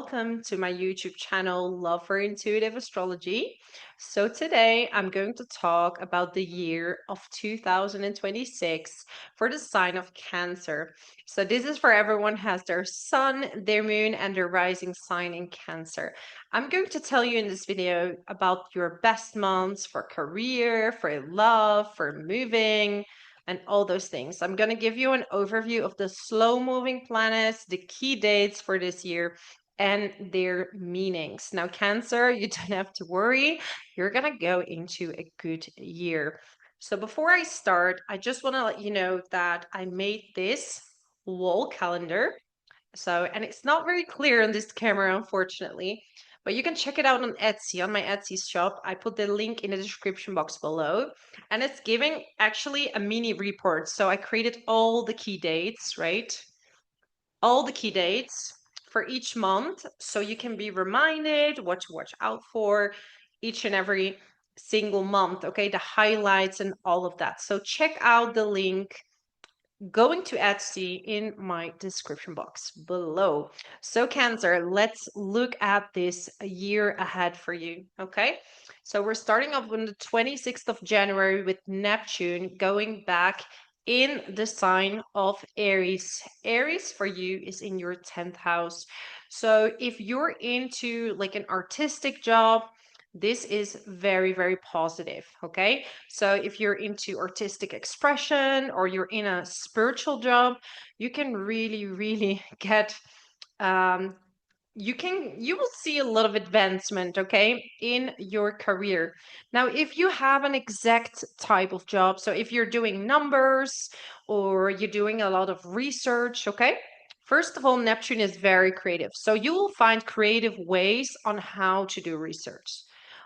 welcome to my YouTube channel, Love for Intuitive Astrology. So today I'm going to talk about the year of 2026 for the sign of Cancer. So this is for everyone who has their sun, their moon, and their rising sign in Cancer. I'm going to tell you in this video about your best months for career, for love, for moving, and all those things. I'm going to give you an overview of the slow moving planets, the key dates for this year, and their meanings. Now, Cancer, you don't have to worry. You're going to go into a good year. So, before I start, I just want to let you know that I made this wall calendar. And it's not very clear on this camera, unfortunately, but you can check it out on Etsy, on my Etsy shop. I put the link in the description box below, and it's giving actually a mini report. So I created all the key dates, right? All the key dates for each month, so you can be reminded what to watch out for each and every single month, okay? The highlights and all of that. So check out the link going to Etsy in my description box below. So, Cancer, let's look at this year ahead for you. Okay. So, we're starting off on the 26th of January with Neptune going back in the sign of Aries. Aries for you is in your 10th house. So, if you're into like an artistic job, this is very, very positive. Okay. So if you're into artistic expression or you're in a spiritual job, you can really, really get um you will see a lot of advancement, okay, in your career. Now, if you have an exact type of job, so if you're doing numbers or you're doing a lot of research, okay, first of all, Neptune is very creative. So you will find creative ways on how to do research.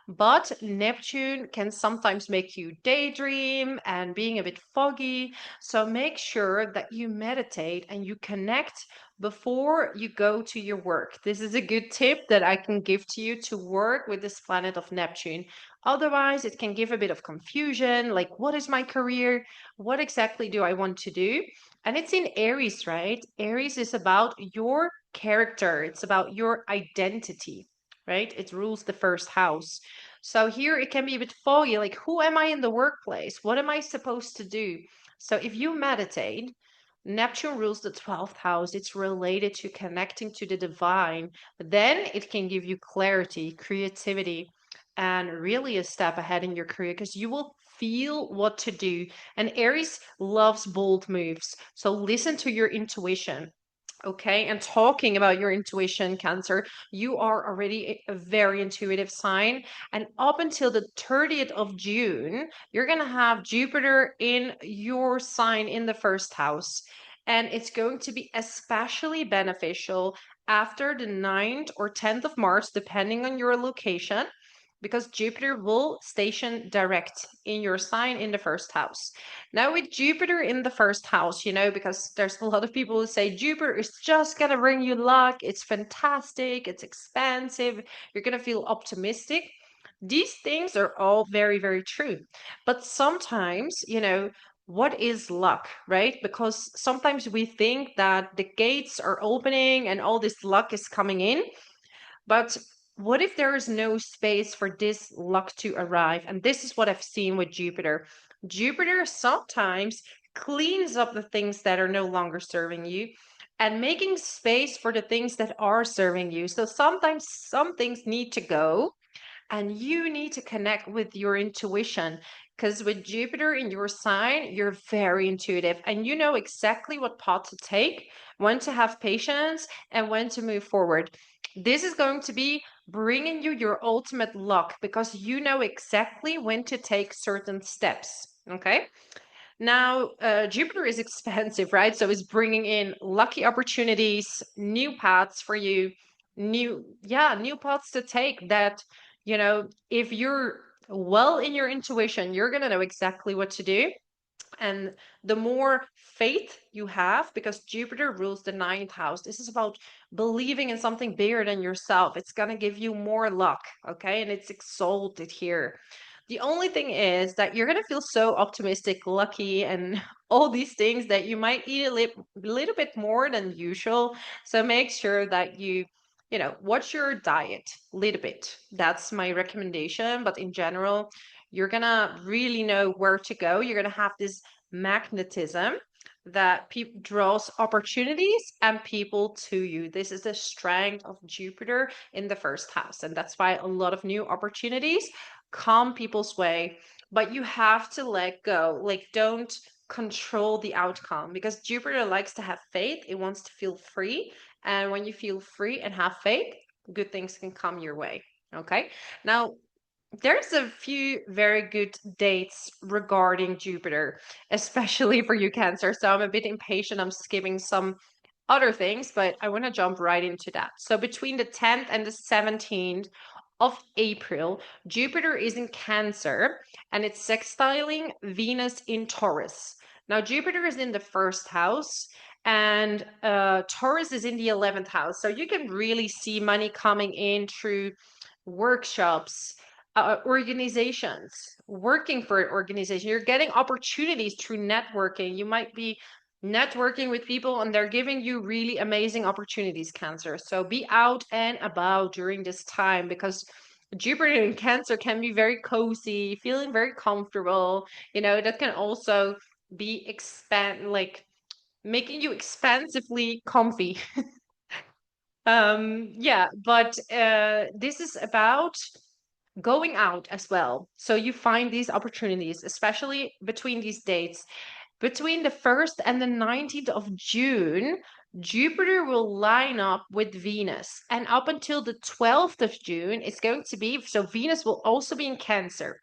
But Neptune can sometimes make you daydream and being a bit foggy. So make sure that you meditate and you connect before you go to your work. This is a good tip that I can give to you to work with this planet of Neptune. Otherwise, it can give a bit of confusion, like what is my career? What exactly do I want to do? And it's in Aries, right? Aries is about your character, it's about your identity, right? It rules the first house. So here it can be a bit foggy, like who am I in the workplace? What am I supposed to do? So if you meditate, Neptune rules the 12th house. It's related to connecting to the divine. Then it can give you clarity, creativity, and really a step ahead in your career because you will feel what to do. And Aries loves bold moves. So listen to your intuition. Okay, and talking about your intuition, Cancer, you are already a very intuitive sign. And up until the 30th of June, you're going to have Jupiter in your sign in the first house. And it's going to be especially beneficial after the 9th or 10th of March, depending on your location, because Jupiter will station direct in your sign in the first house. Now, with Jupiter in the first house, because there's a lot of people who say Jupiter is just going to bring you luck, it's fantastic, it's expansive, you're going to feel optimistic. These things are all very, very true. But sometimes, what is luck, right? Because sometimes we think that the gates are opening and all this luck is coming in. But what if there is no space for this luck to arrive? And this is what I've seen with Jupiter. Jupiter sometimes cleans up the things that are no longer serving you and making space for the things that are serving you. So sometimes some things need to go and you need to connect with your intuition because with Jupiter in your sign, you're very intuitive and you know exactly what path to take, when to have patience, and when to move forward. This is going to be bringing you your ultimate luck because you know exactly when to take certain steps. Okay. Now, Jupiter is expensive, right? So it's bringing in lucky opportunities, new paths for you, new paths to take that, if you're well in your intuition, you're going to know exactly what to do. And the more faith you have, because Jupiter rules the 9th house, this is about believing in something bigger than yourself. It's going to give you more luck. Okay. And it's exalted here. The only thing is that you're going to feel so optimistic, lucky, and all these things that you might eat a little bit more than usual. So make sure that you watch your diet a little bit. That's my recommendation. But in general, you're gonna really know where to go. You're gonna have this magnetism that draws opportunities and people to you. This is the strength of Jupiter in the first house, and that's why a lot of new opportunities come people's way. But you have to let go. Like, don't control the outcome, because Jupiter likes to have faith. It wants to feel free, and when you feel free and have faith, good things can come your way. Okay. Now, there's a few very good dates regarding Jupiter, especially for you, Cancer. So I'm a bit impatient. I'm skipping some other things, but I want to jump right into that. So between the 10th and the 17th of April, Jupiter is in Cancer and it's sextiling Venus in Taurus. Now, Jupiter is in the first house and Taurus is in the 11th house. So you can really see money coming in through workshops, organizations, working for an organization. You're getting opportunities through networking. You might be networking with people and they're giving you really amazing opportunities, Cancer. So be out and about during this time, because Jupiter in Cancer can be very cozy, feeling very comfortable. That can also be making you expansively comfy. Yeah, but this is about going out as well. So you find these opportunities, especially between these dates. Between the 1st and the 19th of June, Jupiter will line up with Venus. And up until the 12th of June, it's going to be, so Venus will also be in Cancer.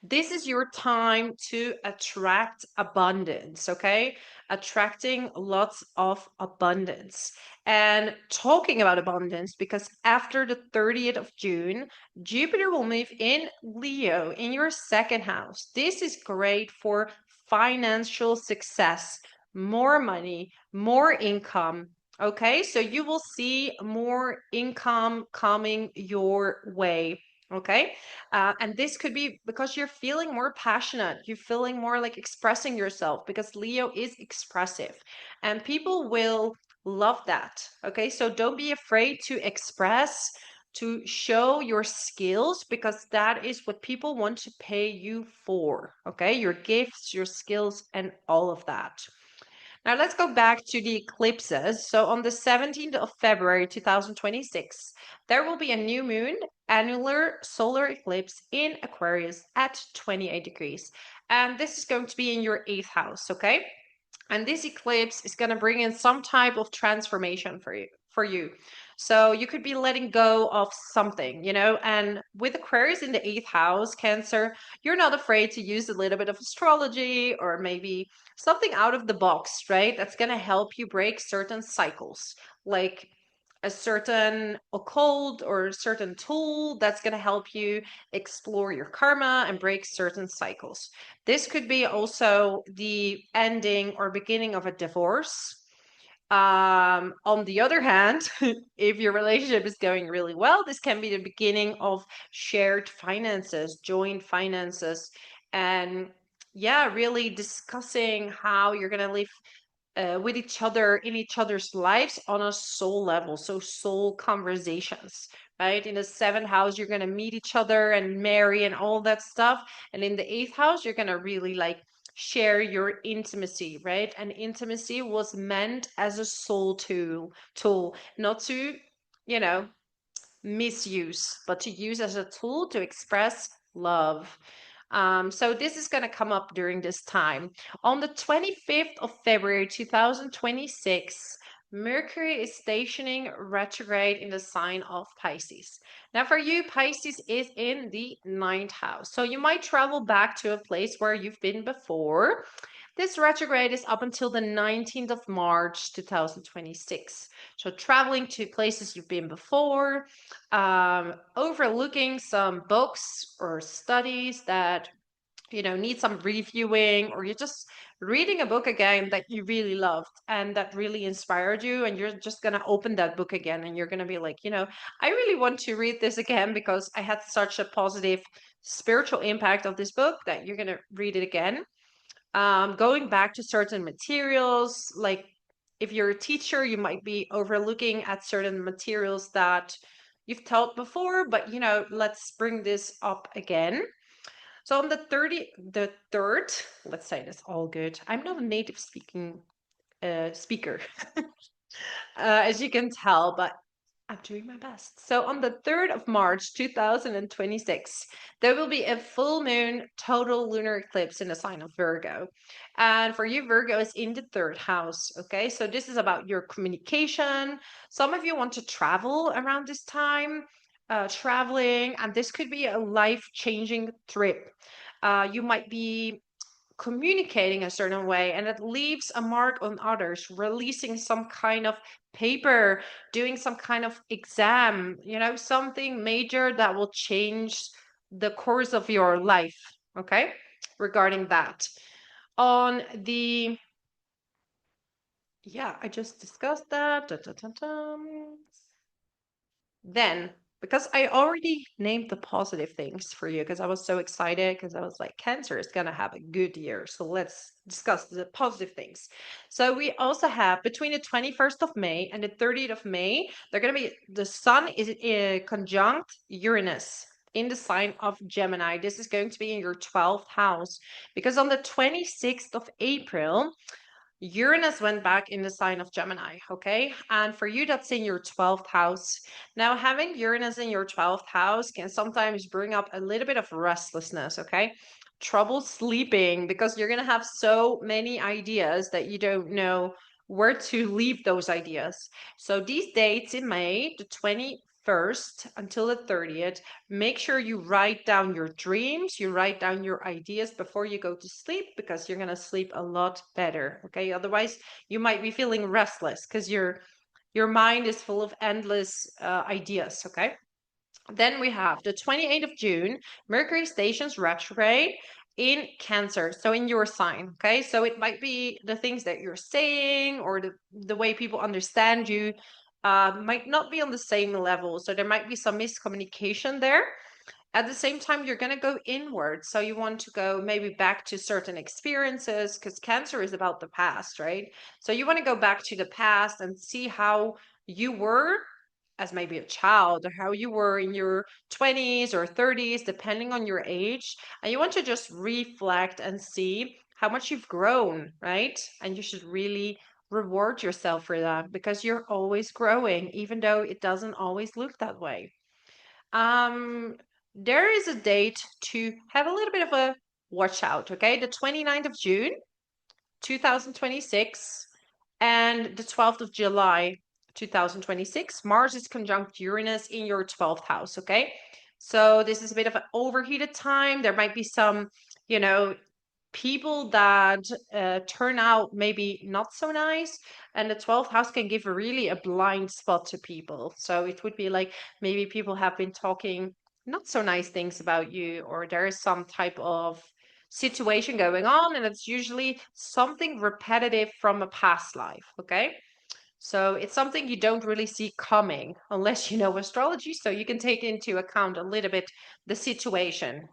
This is your time to attract abundance, okay? Attracting lots of abundance. And talking about abundance, because after the 30th of June, Jupiter will move in Leo in your second house. This is great for financial success, more money, more income. Okay, so you will see more income coming your way. Okay, and this could be because you're feeling more passionate. You're feeling more like expressing yourself, because Leo is expressive and people will love that. Okay. So don't be afraid to express, to show your skills, because that is what people want to pay you for. Okay. Your gifts, your skills, and all of that. Now let's go back to the eclipses. So on the 17th of February 2026, there will be a new moon annular solar eclipse in Aquarius at 28 degrees. And this is going to be in your 8th house, okay? And this eclipse is going to bring in some type of transformation for you. So you could be letting go of something, and with Aquarius in the 8th house, Cancer, you're not afraid to use a little bit of astrology or maybe something out of the box, right? That's going to help you break certain cycles, like a certain occult or a certain tool that's going to help you explore your karma and break certain cycles. This could be also the ending or beginning of a divorce. On the other hand, if your relationship is going really well, this can be the beginning of shared finances, joint finances, and yeah, really discussing how you're going to live with each other in each other's lives on a soul level. So soul conversations, right? In the 7th house, you're going to meet each other and marry and all that stuff. And in the 8th house, you're going to really like share your intimacy, right? And intimacy was meant as a soul tool, not to, you know, misuse, but to use as a tool to express love. So this is going to come up during this time. On the 25th of February 2026, Mercury is stationing retrograde in the sign of Pisces. Now, for you, Pisces is in the 9th house. So you might travel back to a place where you've been before. This retrograde is up until the 19th of March 2026. So traveling to places you've been before, overlooking some books or studies that need some reviewing, or you're just reading a book again that you really loved and that really inspired you, and you're just going to open that book again and you're going to be like, I really want to read this again because I had such a positive spiritual impact of this book, that you're going to read it again. Going back to certain materials, like if you're a teacher, you might be overlooking at certain materials that you've taught before, but let's bring this up again. So on the 3rd, let's say this all good. I'm not a native speaker, as you can tell, but I'm doing my best. So on the 3rd of March 2026, there will be a full moon total lunar eclipse in the sign of Virgo. And for you, Virgo is in the 3rd house. Okay, so this is about your communication. Some of you want to travel around this time, traveling, and this could be a life-changing trip. You might be communicating a certain way and it leaves a mark on others, releasing some kind of paper, doing some kind of exam, something major that will change the course of your life. Okay, regarding that. On the Yeah, I just discussed that. Then, because I already named the positive things for you, because I was so excited, because I was like, Cancer is going to have a good year. So let's discuss the positive things. So we also have between the 21st of May and the 30th of May, the sun is conjunct Uranus in the sign of Gemini. This is going to be in your 12th house, because on the 26th of April, Uranus went back in the sign of Gemini, okay? And for you, that's in your 12th house. Now, having Uranus in your 12th house can sometimes bring up a little bit of restlessness, okay? Trouble sleeping, because you're going to have so many ideas that you don't know where to leave those ideas. So these dates in May, the 21st until the 30th, make sure you write down your dreams, you write down your ideas before you go to sleep, because you're going to sleep a lot better. Okay, otherwise you might be feeling restless because your mind is full of endless ideas. Okay, then we have the 28th of June, Mercury stations retrograde in Cancer, so in your sign. Okay, so it might be the things that you're saying or the way people understand you might not be on the same level, so there might be some miscommunication there. At the same time, you're going to go inward. So you want to go maybe back to certain experiences, because Cancer is about the past, right? So you want to go back to the past and see how you were as maybe a child, or how you were in your 20s or 30s, depending on your age. And you want to just reflect and see how much you've grown, right? And you should really reward yourself for that, because you're always growing, even though it doesn't always look that way. Um, there is a date to have a little bit of a watch out, okay? The 29th of June, 2026, and the 12th of July, 2026. Mars is conjunct Uranus in your 12th house, okay? So this is a bit of an overheated time. There might be some, you know, people that turn out maybe not so nice, and the 12th house can give really a blind spot to people. So it would be like maybe people have been talking not so nice things about you, or there is some type of situation going on, and it's usually something repetitive from a past life. Okay, so it's something you don't really see coming unless you know astrology, so you can take into account a little bit the situation.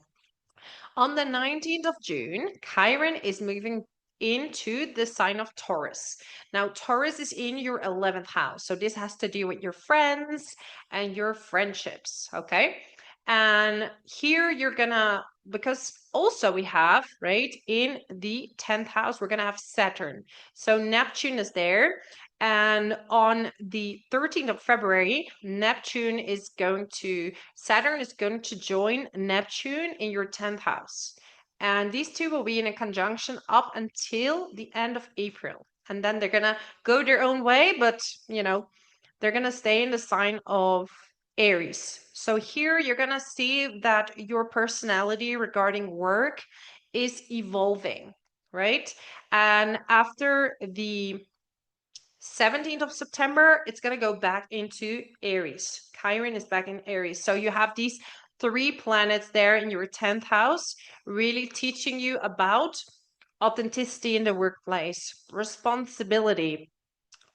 On the 19th of June, Chiron is moving into the sign of Taurus. Now, Taurus is in your 11th house. So this has to do with your friends and your friendships. Okay. And here you're gonna, because also we have, right, in the 10th house, we're gonna have Saturn. So Neptune is there. And on the 13th of February, Saturn is going to join Neptune in your 10th house. And these two will be in a conjunction up until the end of April. And then they're going to go their own way, but, they're going to stay in the sign of Aries. So here you're going to see that your personality regarding work is evolving, right? And after the 17th of September, it's going to go back into Aries. Chiron is back in Aries. So you have these three planets there in your 10th house, really teaching you about authenticity in the workplace, responsibility.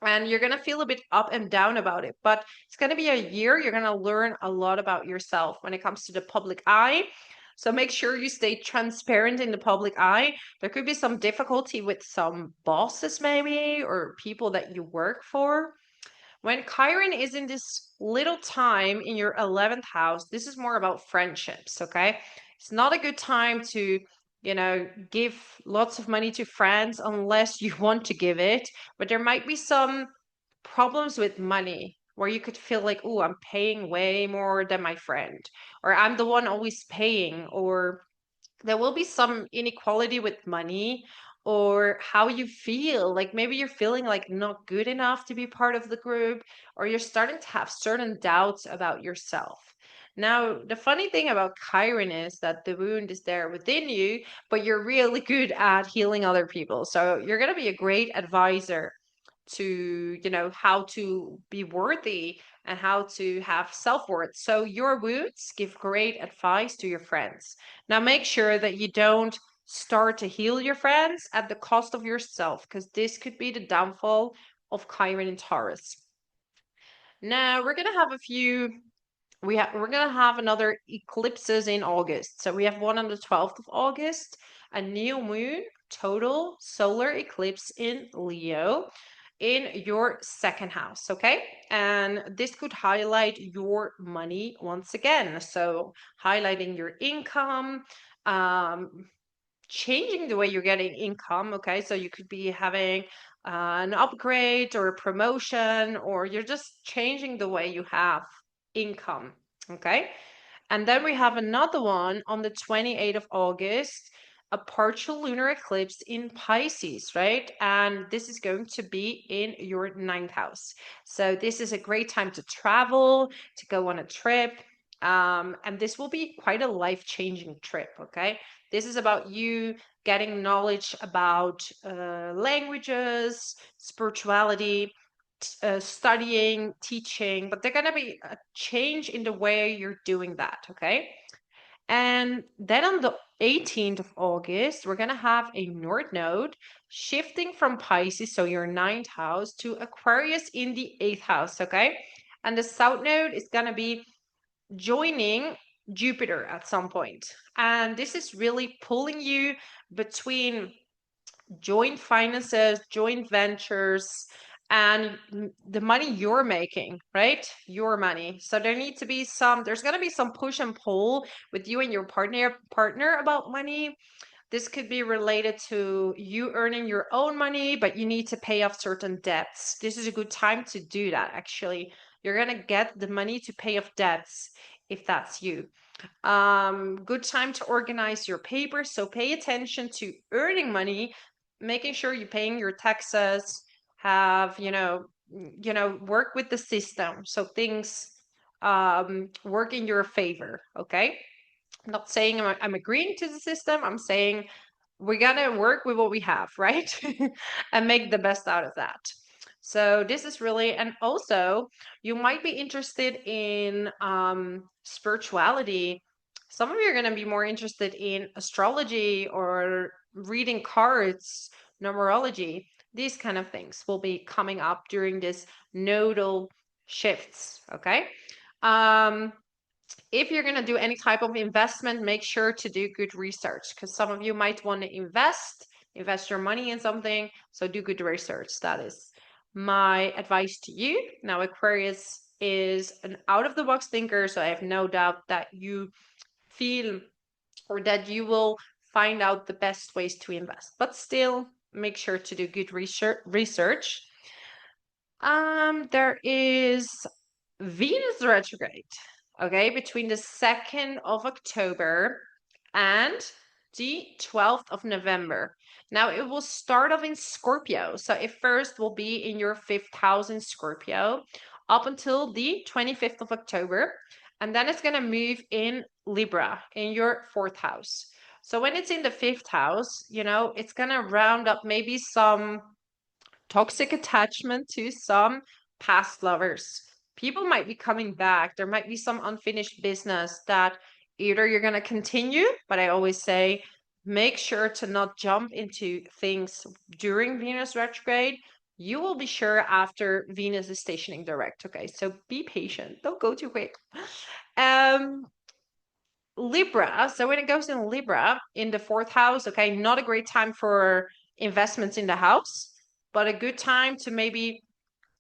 And you're going to feel a bit up and down about it, but it's going to be a year you're going to learn a lot about yourself when it comes to the public eye. So make sure you stay transparent in the public eye. There could be some difficulty with some bosses, maybe, or people that you work for. When Chiron is in this little time in your 11th house, this is more about friendships, okay? It's not a good time to, give lots of money to friends unless you want to give it, but there might be some problems with money where you could feel like, oh, I'm paying way more than my friend, or I'm the one always paying, or there will be some inequality with money or how you feel. Like maybe you're feeling like not good enough to be part of the group, or you're starting to have certain doubts about yourself. Now, the funny thing about Chiron is that the wound is there within you, but you're really good at healing other people. So you're going to be a great advisor to, how to be worthy and how to have self-worth. So your wounds give great advice to your friends. Now make sure that you don't start to heal your friends at the cost of yourself, because this could be the downfall of Chiron and Taurus. Now we're gonna have a few. We're gonna have another eclipses in August. So we have one on the 12th of August, a new moon total solar eclipse in Leo in your second house, okay? And this could highlight your money once again. So highlighting your income, um, changing the way you're getting income, okay? So you could be having an upgrade or a promotion, or you're just changing the way you have income, okay? And then we have another one on the 28th of August, a partial lunar eclipse in Pisces, right? And this is going to be in your ninth house. So this is a great time to travel, to go on a trip. And this will be quite a life-changing trip, okay? This is about you getting knowledge about languages, spirituality, studying, teaching, but they're going to be a change in the way you're doing that, okay? And then on the 18th of August, we're going to have a North Node shifting from Pisces, so your ninth house, to Aquarius in the eighth house, okay? And the South Node is going to be joining Jupiter at some point. And this is really pulling you between joint finances, joint ventures, and the money you're making, right? Your money. So there's going to be some push and pull with you and your partner about money. This could be related to you earning your own money, but you need to pay off certain debts. This is a good time to do that, actually. You're going to get the money to pay off debts if that's you. Good time to organize your papers. So pay attention to earning money, making sure you're paying your taxes, have, work with the system. So things work in your favor. Okay. I'm not saying I'm agreeing to the system. I'm saying we gotta work with what we have, right? And make the best out of that. So this is really, and also you might be interested in spirituality. Some of you are going to be more interested in astrology or reading cards, numerology. These kind of things will be coming up during this nodal shifts. Okay. Um, if you're going to do any type of investment, make sure to do good research, because some of you might want to invest your money in something. So do good research. That is my advice to you. Now, Aquarius is an out of the box thinker, so I have no doubt that you feel or that you will find out the best ways to invest, but still make sure to do good research. There is Venus retrograde, okay, between the 2nd of October and the 12th of November. Now it will start off in Scorpio. So it first will be in your 5th house in Scorpio up until the 25th of October. And then it's going to move in Libra in your 4th house. So when it's in the 5th house, it's going to round up maybe some toxic attachment to some past lovers. People might be coming back. There might be some unfinished business that either you're going to continue, but I always say make sure to not jump into things during Venus retrograde. You will be sure after Venus is stationing direct. Okay, so be patient. Don't go too quick. Um, Libra. So when it goes in Libra in the fourth house, okay, not a great time for investments in the house, but a good time to maybe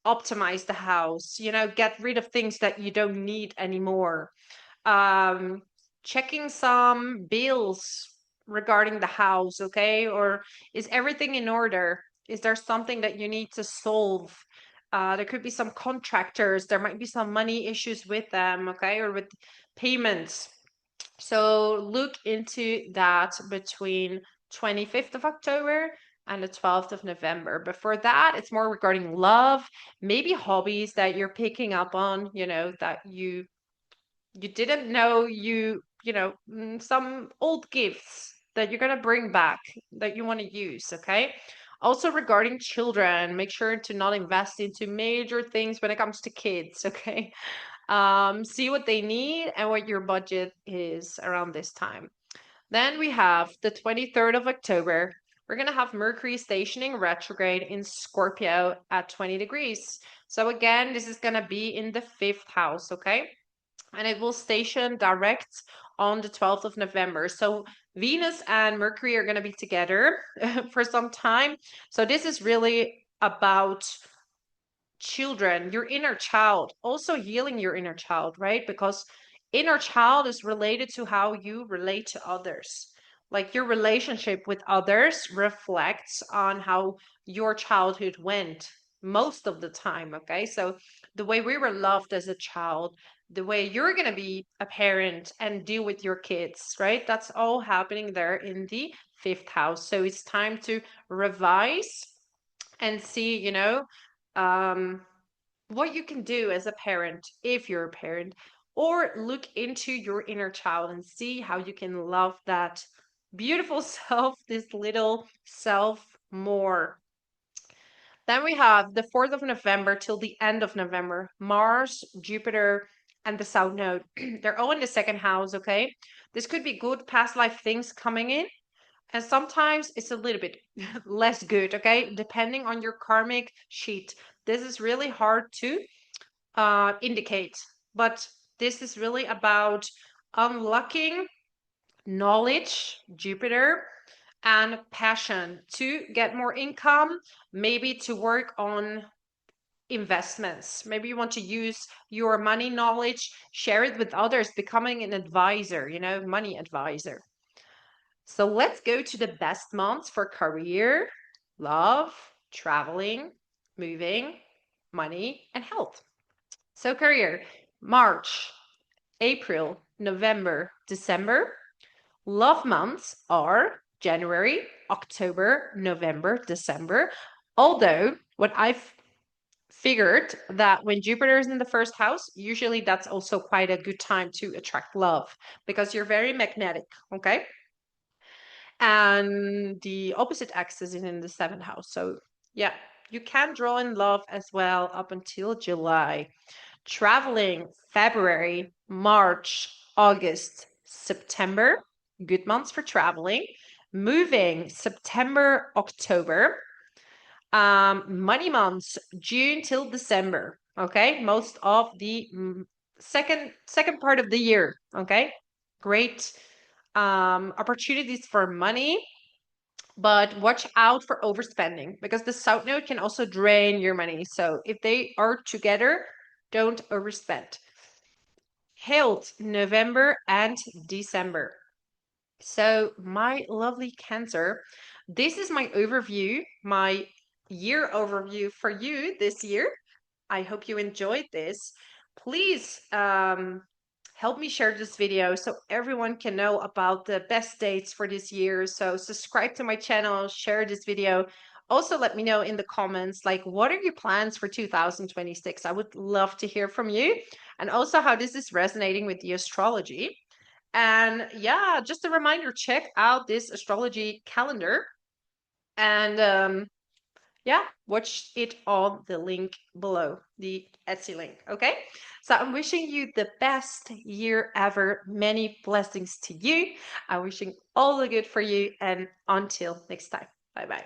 optimize the house, get rid of things that you don't need anymore. um Checking some bills regarding the house, okay? Or is everything in order? Is there something that you need to solve? There could be some contractors, there might be some money issues with them, okay, or with payments. So look into that between 25th of October and the 12th of November. Before that, it's more regarding love, maybe hobbies that you're picking up on, that you didn't know some old gifts that you're going to bring back that you want to use, okay? Also regarding children, make sure to not invest into major things when it comes to kids, okay? See what they need and what your budget is around this time. Then we have the 23rd of October. We're going to have Mercury stationing retrograde in Scorpio at 20 degrees. So again, this is going to be in the fifth house, okay? And it will station direct on the 12th of November. So Venus and Mercury are going to be together for some time. So this is really about children, your inner child, also healing your inner child, right? Because inner child is related to how you relate to others. Like your relationship with others reflects on how your childhood went most of the time, okay? So the way we were loved as a child, the way you're going to be a parent and deal with your kids, right? That's all happening there in the fifth house. So it's time to revise and see, um, what you can do as a parent if you're a parent, or look into your inner child and see how you can love that beautiful self, this little self, more. Then we have the 4th of November till the end of November, Mars, Jupiter, and the South Node. They're all in the second house, okay? This could be good past life things coming in, and sometimes it's a little bit less good, okay? Depending on your karmic sheet. This is really hard to indicate, but this is really about unlocking knowledge, Jupiter, and passion to get more income, maybe to work on investments. Maybe you want to use your money knowledge, share it with others, becoming an advisor, money advisor. So let's go to the best months for career, love, traveling, moving, money, and health. So career, March, April, November, December. Love months are January, October, November, December. Although what I've figured that when Jupiter is in the first house, usually that's also quite a good time to attract love because you're very magnetic, okay? And the opposite axis is in the seventh house. So yeah, you can draw in love as well up until July. Traveling, February, March, August, September, good months for traveling. Moving, September, October. Money months, June till December. Okay, most of the second part of the year. Okay, great opportunities for money, but watch out for overspending because the South Node can also drain your money. So if they are together, don't overspend. Health, November and December. So my lovely Cancer, this is my overview, my year overview for you this year. I hope you enjoyed this. Please help me share this video so everyone can know about the best dates for this year. So subscribe to my channel, share this video. Also, let me know in the comments, like, what are your plans for 2026? I would love to hear from you. And also how this is resonating with the astrology. And yeah, just a reminder, check out this astrology calendar. And yeah, watch it on the link below, the Etsy link. Okay, so I'm wishing you the best year ever. Many blessings to you. I'm wishing all the good for you, and until next time, bye bye.